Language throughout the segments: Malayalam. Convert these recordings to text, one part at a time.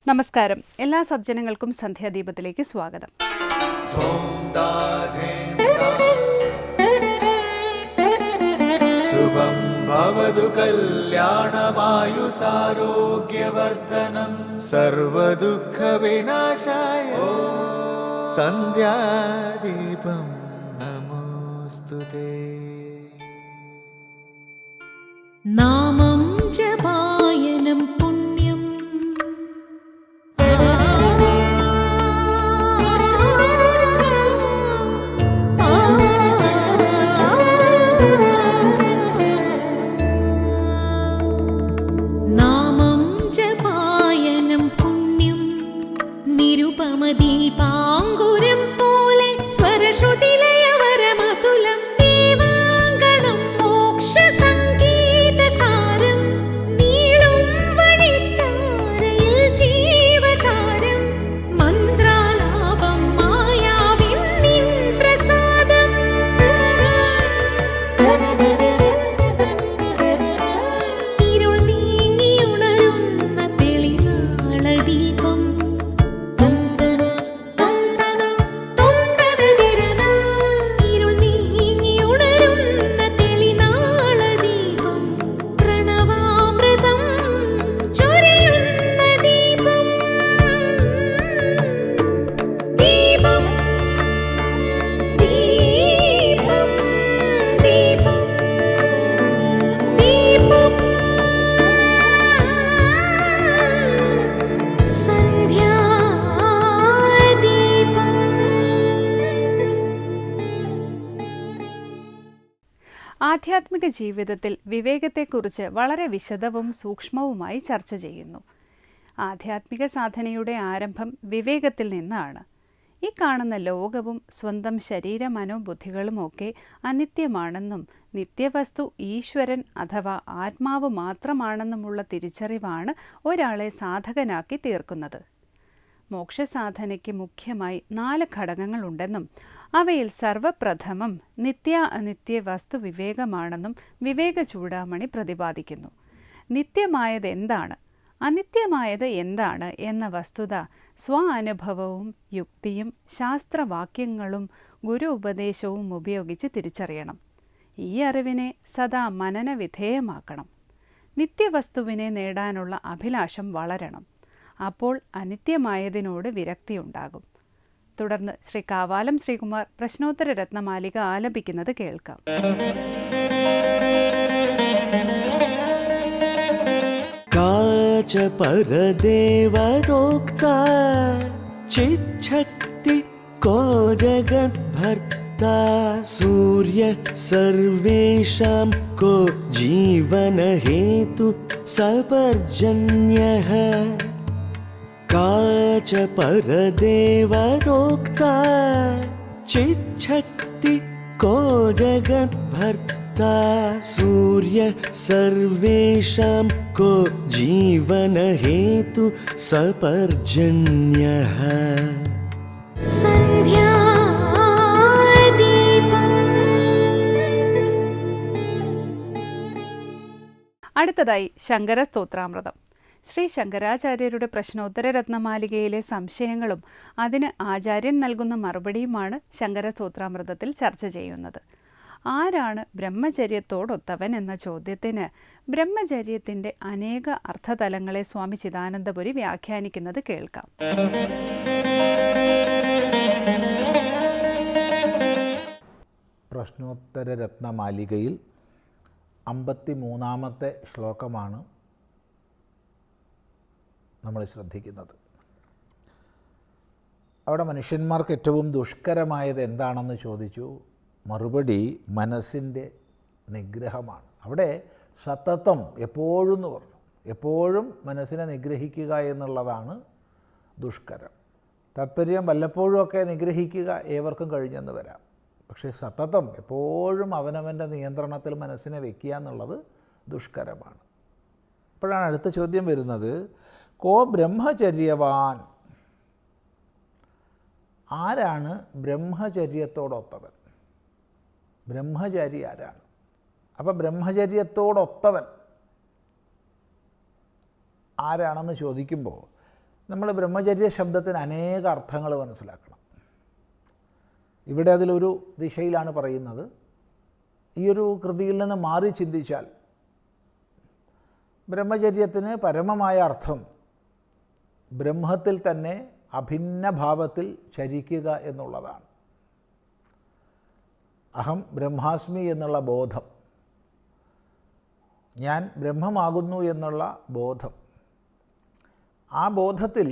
നമസ്കാരം. എല്ലാ സജ്ജനങ്ങൾക്കും സന്ധ്യാദീപത്തിലേക്ക് സ്വാഗതം. ശുഭം ഭവതു കല്യാണമായുസാരോഗ്യവർദ്ധനം സർവദുഃഖവിനാശായ സന്ധ്യാദീപം നമോസ്തുതേ. നാമം ജപായനം പുണ്യം നാമം ജപായനം പുണ്യം നിരുപമദീപാങ്കുരം പോലെ സ്വരശ്രുതിലയവരമതുലം ദേവാങ്കണം മോക്ഷസംഗീതസാരം നീളും വഴിത്താരയിൽ ജീവതാരം മന്ത്രാലാപം മായാവിൻ നിൻ പ്രസാദം ഇരുൾ നീങ്ങിയുണരുന്ന തെളിനാളദീപം ഇരുൾ നീങ്ങിയുണരുന്ന തെളിനാളദീപം പ്രണവാമൃതം ചൊരിയുന്ന ദീപം ദീപം ദീപം ദീപം ദീപം സന്ധ്യാദീപം. ആധ്യാത്മിക ജീവിതത്തിൽ വിവേകത്തെക്കുറിച്ച് വളരെ വിശദവും സൂക്ഷ്മവുമായി ചർച്ച ചെയ്യുന്നു. ആധ്യാത്മിക സാധനയുടെ ആരംഭം വിവേകത്തിൽ നിന്നാണ്. ഈ കാണുന്ന ലോകവും സ്വന്തം ശരീര മനോബുദ്ധികളുമൊക്കെ അനിത്യമാണെന്നും നിത്യവസ്തു ഈശ്വരൻ അഥവാ ആത്മാവ് മാത്രമാണെന്നുമുള്ള തിരിച്ചറിവാണ് ഒരാളെ സാധകനാക്കി തീർക്കുന്നത്. മോക്ഷസാധനയ്ക്ക് മുഖ്യമായി 4 ഘടകങ്ങളുണ്ടെന്നും അവയിൽ സർവപ്രഥമം നിത്യ അനിത്യ വസ്തു വിവേകമാണെന്നും വിവേക ചൂടാമണി പ്രതിപാദിക്കുന്നു. നിത്യമായത് എന്താണ്, അനിത്യമായത് എന്താണ് എന്ന വസ്തുത സ്വാനുഭവവും യുക്തിയും ശാസ്ത്രവാക്യങ്ങളും ഗുരു ഉപദേശവും ഉപയോഗിച്ച് തിരിച്ചറിയണം. ഈ അറിവിനെ സദാ മനനവിധേയമാക്കണം. നിത്യവസ്തുവിനെ നേടാനുള്ള അഭിലാഷം വളരണം. അപ്പോൾ അനിത്യമായതിനോട് വിരക്തിയുണ്ടാകും. തുടർന്ന് ശ്രീ കാവാലം ശ്രീകുമാർ പ്രശ്നോത്തര രത്നമാലിക ആലപിക്കുന്നത് കേൾക്കാം. കാച പരദേവദോക്താ ചിച്ഛക്തി കോ ജഗദ്ഭർത്താ സൂര്യ സർവേഷാം കോ ജീവനഹേതു സപർജന്യഃ. കാച പരദേവദോക്താ ചിച്ഛക്തി കോ ജഗദ്ഭർത്താ സൂര്യ സർവേഷാം കോ ജീവനഹേതു സപർജന്യഃ. സന്ധ്യാദീപം. അടുത്തതായി ശങ്കര സ്തോത്രാമൃതം. ശ്രീ ശങ്കരാചാര്യരുടെ പ്രശ്നോത്തര രത്നമാലികയിലെ സംശയങ്ങളും അതിന് ആചാര്യൻ നൽകുന്ന മറുപടിയുമാണ് ശങ്കര സ്തോത്രാമൃതത്തിൽ ചർച്ച ചെയ്യുന്നത്. ആരാണ് ബ്രഹ്മചര്യത്തോടൊത്തവൻ എന്ന ചോദ്യത്തിന് ബ്രഹ്മചര്യത്തിൻ്റെ അനേക അർത്ഥതലങ്ങളെ സ്വാമി ചിദാനന്ദപുരി വ്യാഖ്യാനിക്കുന്നത് കേൾക്കാം. പ്രശ്നോത്തര രത്നമാലികയിൽ 53-ാമത്തെ ശ്ലോകമാണ് നമ്മൾ ശ്രദ്ധിക്കുന്നത്. അവിടെ മനുഷ്യന്മാർക്ക് ഏറ്റവും ദുഷ്കരമായത് എന്താണെന്ന് ചോദിച്ചു. മറുപടി മനസ്സിൻ്റെ നിഗ്രഹമാണ്. അവിടെ സതതം എപ്പോഴും എന്ന് പറഞ്ഞു. എപ്പോഴും മനസ്സിനെ നിഗ്രഹിക്കുക എന്നുള്ളതാണ് ദുഷ്കരം. താത്പര്യം വല്ലപ്പോഴുമൊക്കെ നിഗ്രഹിക്കുക ഏവർക്കും കഴിഞ്ഞെന്ന് വരാം. പക്ഷേ സതതം എപ്പോഴും അവനവൻ്റെ നിയന്ത്രണത്തിൽ മനസ്സിനെ വയ്ക്കുക എന്നുള്ളത് ദുഷ്കരമാണ്. അപ്പോഴാണ് അടുത്ത ചോദ്യം വരുന്നത്, കോ ബ്രഹ്മചര്യവാൻ, ആരാണ് ബ്രഹ്മചര്യത്തോടൊത്തവൻ? ബ്രഹ്മചാരി ആരാണ്? അപ്പോൾ ബ്രഹ്മചര്യത്തോടൊത്തവൻ ആരാണെന്ന് ചോദിക്കുമ്പോൾ നമ്മൾ ബ്രഹ്മചര്യ ശബ്ദത്തിന് അനേക അർത്ഥങ്ങൾ മനസ്സിലാക്കണം. ഇവിടെ അതിലൊരു ദിശയിലാണ് പറയുന്നത്. ഈ ഒരു കൃതിയിൽ നിന്ന് മാറി ചിന്തിച്ചാൽ ബ്രഹ്മചര്യത്തിന് പരമമായ അർത്ഥം ബ്രഹ്മത്തിൽ തന്നെ അഭിന്ന ഭാവത്തിൽ ചരിക്കുക എന്നുള്ളതാണ്. അഹം ബ്രഹ്മാസ്മി എന്നുള്ള ബോധം, ഞാൻ ബ്രഹ്മമാകുന്നു എന്നുള്ള ബോധം, ആ ബോധത്തിൽ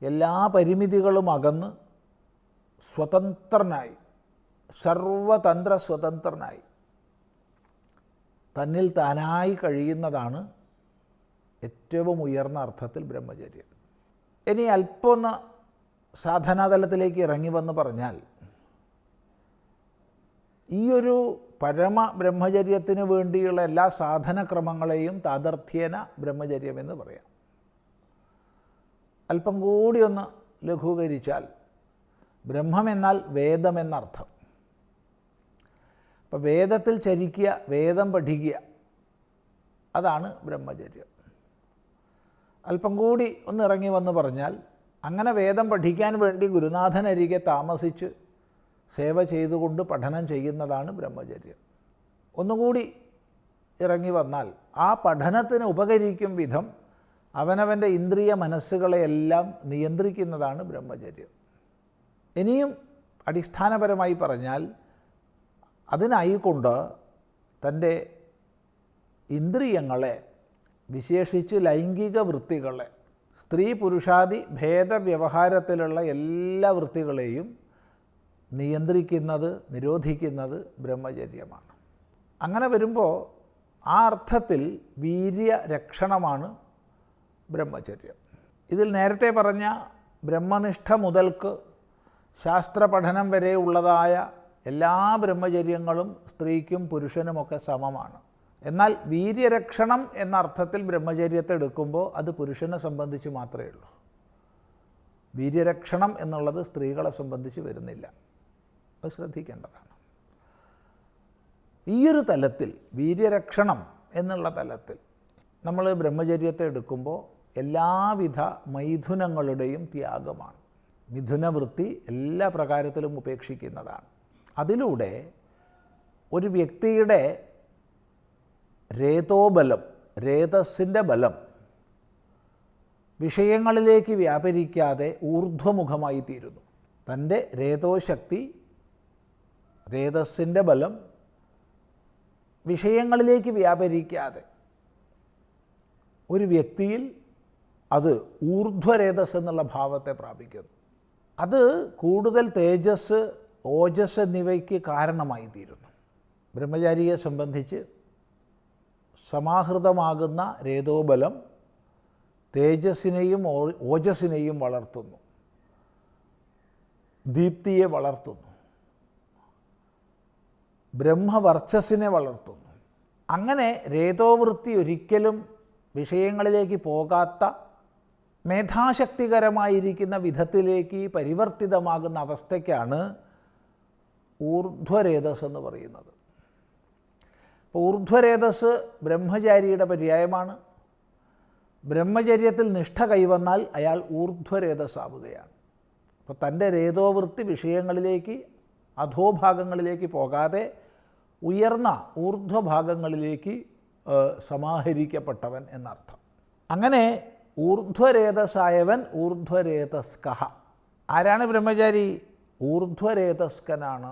എല്ലാ പരിമിതികളും അകന്ന് സ്വതന്ത്രനായി, സർവതന്ത്ര സ്വതന്ത്രനായി തന്നിൽ താനായി കഴിയുന്നതാണ് ഏറ്റവും ഉയർന്ന അർത്ഥത്തിൽ ബ്രഹ്മചര്യം. ഇനി അല്പം ഒന്ന് സാധനാതലത്തിലേക്ക് ഇറങ്ങി വന്ന് പറഞ്ഞാൽ, ഈ ഒരു പരമ ബ്രഹ്മചര്യത്തിന് വേണ്ടിയുള്ള എല്ലാ സാധനക്രമങ്ങളെയും താദർത്ഥ്യേന ബ്രഹ്മചര്യമെന്ന് പറയാം. അല്പം കൂടി ഒന്ന് ലഘൂകരിച്ചാൽ ബ്രഹ്മമെന്നാൽ വേദമെന്നർത്ഥം. അപ്പോൾ വേദത്തിൽ ചരിക്കുക, വേദം പഠിക്കുക, അതാണ് ബ്രഹ്മചര്യം. അല്പം കൂടി ഒന്ന് ഇറങ്ങി വന്ന് പറഞ്ഞാൽ, അങ്ങനെ വേദം പഠിക്കാൻ വേണ്ടി ഗുരുനാഥനരികെ താമസിച്ച് സേവ ചെയ്തുകൊണ്ട് പഠനം ചെയ്യുന്നതാണ് ബ്രഹ്മചര്യം. ഒന്നുകൂടി ഇറങ്ങി വന്നാൽ ആ പഠനത്തിന് ഉപകരിക്കും വിധം അവനവൻ്റെ ഇന്ദ്രിയ മനസ്സുകളെയെല്ലാം നിയന്ത്രിക്കുന്നതാണ് ബ്രഹ്മചര്യം. ഇനിയും അടിസ്ഥാനപരമായി പറഞ്ഞാൽ, അതിനായിക്കൊണ്ട് തൻ്റെ ഇന്ദ്രിയങ്ങളെ, വിശേഷിച്ച് ലൈംഗിക വൃത്തികളെ, സ്ത്രീ പുരുഷാദി ഭേദവ്യവഹാരത്തിലുള്ള എല്ലാ വൃത്തികളെയും നിയന്ത്രിക്കുന്നത്, നിരോധിക്കുന്നത് ബ്രഹ്മചര്യമാണ്. അങ്ങനെ വരുമ്പോൾ ആ അർത്ഥത്തിൽ വീര്യരക്ഷണമാണ് ബ്രഹ്മചര്യം. ഇതിൽ നേരത്തെ പറഞ്ഞ ബ്രഹ്മനിഷ്ഠ മുതൽക്ക് ശാസ്ത്രപഠനം വരെ ഉള്ളതായ എല്ലാ ബ്രഹ്മചര്യങ്ങളും സ്ത്രീക്കും പുരുഷനുമൊക്കെ സമമാണ്. എന്നാൽ വീര്യരക്ഷണം എന്ന അർത്ഥത്തിൽ ബ്രഹ്മചര്യത്തെ എടുക്കുമ്പോൾ അത് പുരുഷനെ സംബന്ധിച്ച് മാത്രമേ ഉള്ളൂ. വീര്യരക്ഷണം എന്നുള്ളത് സ്ത്രീകളെ സംബന്ധിച്ച് വരുന്നില്ല. അത് ശ്രദ്ധിക്കേണ്ടതാണ്. ഈയൊരു തലത്തിൽ, വീര്യരക്ഷണം എന്നുള്ള തലത്തിൽ നമ്മൾ ബ്രഹ്മചര്യത്തെ എടുക്കുമ്പോൾ എല്ലാവിധ മൈഥുനങ്ങളുടെയും ത്യാഗമാണ്. മിഥുനവൃത്തി എല്ലാ പ്രകാരത്തിലും ഉപേക്ഷിക്കുന്നതാണ്. അതിലൂടെ ഒരു വ്യക്തിയുടെ രേതോബലം, രേതസ്സിൻ്റെ ബലം വിഷയങ്ങളിലേക്ക് വ്യാപരിക്കാതെ ഊർധ്വമുഖമായി തീരുന്നു. തൻ്റെ രേതോശക്തി, രേതസ്സിൻ്റെ ബലം വിഷയങ്ങളിലേക്ക് വ്യാപരിക്കാതെ ഒരു വ്യക്തിയിൽ അത് ഊർധ്വരേതസ് എന്നുള്ള ഭാവത്തെ പ്രാപിക്കുന്നു. അത് കൂടുതൽ തേജസ്, ഓജസ് എന്നിവയ്ക്ക് കാരണമായി തീരുന്നു. ബ്രഹ്മചാരിയെ സംബന്ധിച്ച് സമാഹൃതമാകുന്ന രേതോബലം തേജസ്സിനെയും ഓജസ്സിനെയും വളർത്തുന്നു, ദീപ്തിയെ വളർത്തുന്നു, ബ്രഹ്മവർച്ചസ്സിനെ വളർത്തുന്നു. അങ്ങനെ രേതോവൃത്തി ഒരിക്കലും വിഷയങ്ങളിലേക്ക് പോകാത്ത, മേധാശക്തികരമായിരിക്കുന്ന വിധത്തിലേക്ക് പരിവർത്തിതമാകുന്ന അവസ്ഥയ്ക്കാണ് ഊർധ്വരേതസ് എന്ന് പറയുന്നത്. അപ്പോൾ ഊർധ്വരേതസ് ബ്രഹ്മചാരിയുടെ പര്യായമാണ്. ബ്രഹ്മചര്യത്തിൽ നിഷ്ഠ കൈവന്നാൽ അയാൾ ഊർധ്വരേതസ്സാവുകയാണ്. അപ്പോൾ തൻ്റെ രേതോവൃത്തി വിഷയങ്ങളിലേക്ക്, അധോഭാഗങ്ങളിലേക്ക് പോകാതെ ഉയർന്ന ഊർധ്വഭാഗങ്ങളിലേക്ക് സമാഹരിക്കപ്പെട്ടവൻ എന്നർത്ഥം. അങ്ങനെ ഊർധ്വരേതസ്സായവൻ ഊർധ്വരേതസ്കഃ. ആരാണ് ബ്രഹ്മചാരി? ഊർധ്വരേതസ്കനാണ്.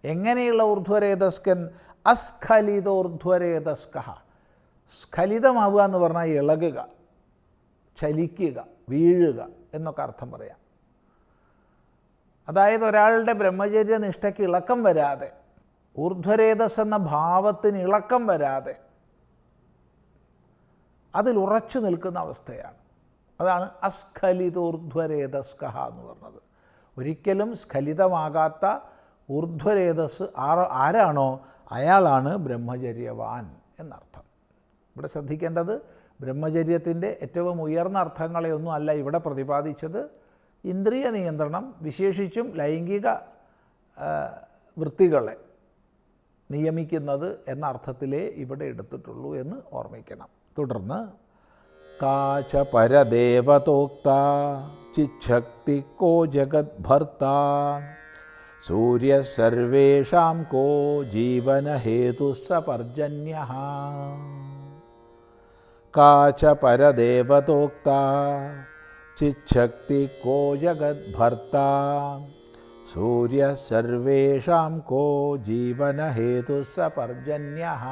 എങ്ങനെയുള്ള ഊർധ്വരേതസ്കൻ? അസ്ഖലിതോർധ്വരേതസ്കഃ. സ്ഖലിതമാവുക എന്ന് പറഞ്ഞാൽ ഇളകുക, ചലിക്കുക, വീഴുക എന്നൊക്കെ അർത്ഥം പറയാം. അതായത് ഒരാളുടെ ബ്രഹ്മചര്യ നിഷ്ഠയ്ക്ക് ഇളക്കം വരാതെ, ഊർധ്വരേതസ് എന്ന ഭാവത്തിന് ഇളക്കം വരാതെ അതിൽ ഉറച്ചു നിൽക്കുന്ന അവസ്ഥയാണ്. അതാണ് അസ്ഖലിതോർധ്വരേതസ്കഃ എന്ന് പറഞ്ഞത്. ഒരിക്കലും സ്ഖലിതമാകാത്ത ഊർധ്വരേതസ് ആരാണോ അയാളാണ് ബ്രഹ്മചര്യവാൻ എന്നർത്ഥം. ഇവിടെ ശ്രദ്ധിക്കേണ്ടത് ബ്രഹ്മചര്യത്തിൻ്റെ ഏറ്റവും ഉയർന്ന അർത്ഥങ്ങളെയൊന്നും അല്ല ഇവിടെ പ്രതിപാദിച്ചത്. ഇന്ദ്രിയ നിയന്ത്രണം, വിശേഷിച്ചും ലൈംഗിക വൃത്തികളെ നിയമിക്കുന്നത് എന്ന അർത്ഥത്തിലേ ഇവിടെ എടുത്തിട്ടുള്ളൂ എന്ന് ഓർമ്മിക്കണം. തുടർന്ന് കാച പരദേവതോക്ത ചിച്ഛക്തി കോ ജഗദ്ഭർത്താ സൂര്യ സർവേഷാം കോ ജീവനഹേതു സപർജന്യഃ. കാച പരദേവതോക്ത ചിച്ഛക്തി കോ ജഗദ്ഭർത്താ സൂര്യ സർവേഷാം കോ ജീവനഹേതു സപർജന്യഃ.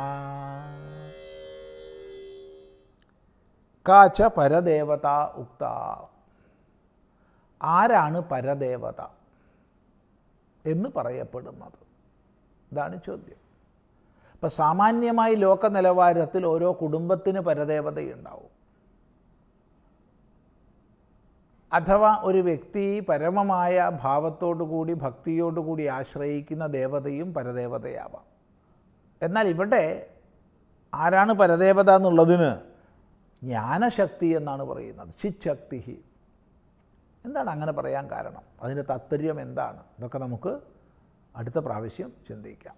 കാച പരദേവത ഉക്ത. ആരാണ് പരദേവത എന്ന് പറയപ്പെടുന്നത്? ഇതാണ് ചോദ്യം. ഇപ്പം സാമാന്യമായി ലോക നിലവാരത്തിൽ ഓരോ കുടുംബത്തിന് പരദേവതയുണ്ടാവും. അഥവാ ഒരു വ്യക്തി പരമമായ ഭാവത്തോടുകൂടി ഭക്തിയോടുകൂടി ആശ്രയിക്കുന്ന ദേവതയും പരദേവതയാവാം. എന്നാൽ ഇവിടെ ആരാണ് പരദേവത എന്നുള്ളതിന് ജ്ഞാനശക്തി എന്നാണ് പറയുന്നത്. ചിച്ഛക്തി. എന്താണ് അങ്ങനെ പറയാൻ കാരണം? അതിൻ്റെ താത്പര്യം എന്താണ്? ഇതൊക്കെ നമുക്ക് അടുത്ത പ്രാവശ്യം ചിന്തിക്കാം.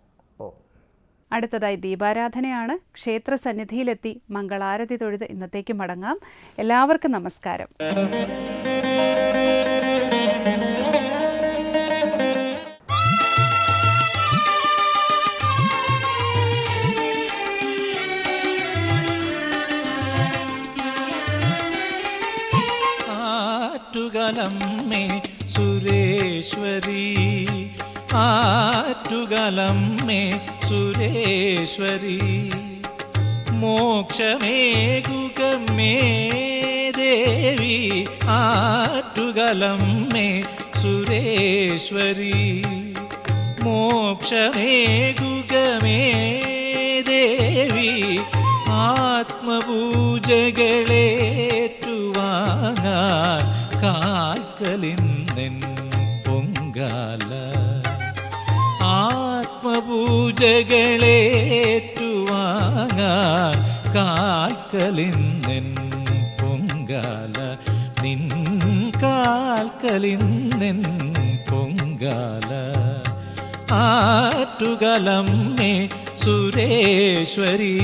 അടുത്തതായി ദീപാരാധനയാണ്. ക്ഷേത്ര സന്നിധിയിലെത്തി മംഗളാരതി തൊഴുത് ഇന്നത്തേക്ക് മടങ്ങാം. എല്ലാവർക്കും നമസ്കാരം. ആറ്റുകലമ്മേ സുരേശ്വരി, ആറ്റുകലമ്മേ സുരേശ്വരി, മോക്ഷമേകുകമേ ദേവി, ആറ്റുകലമ്മേ സുരേശ്വരി, മോക്ഷമേകുകമേ ദേവി, ആത്മപൂജകളേറ്റുവാങ്ങാൻ കാൽക്കലിന്നെൻ പൊങ്കാല, ആത്മപൂജകളേറ്റുവാങ്ങാൻ കാൽക്കലിന്നെൻ പൊങ്കാല, നിൻ കാൽക്കലിന്നെൻ പൊങ്കാല, ആറ്റുകലമ്മേ സുരേശ്വരി.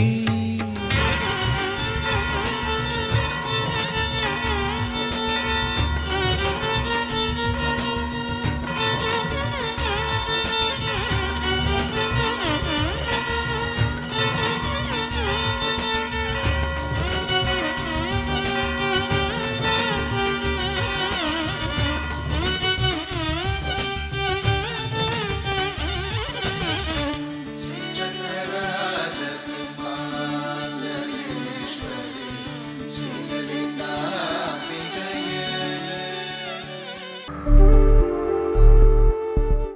Thank you.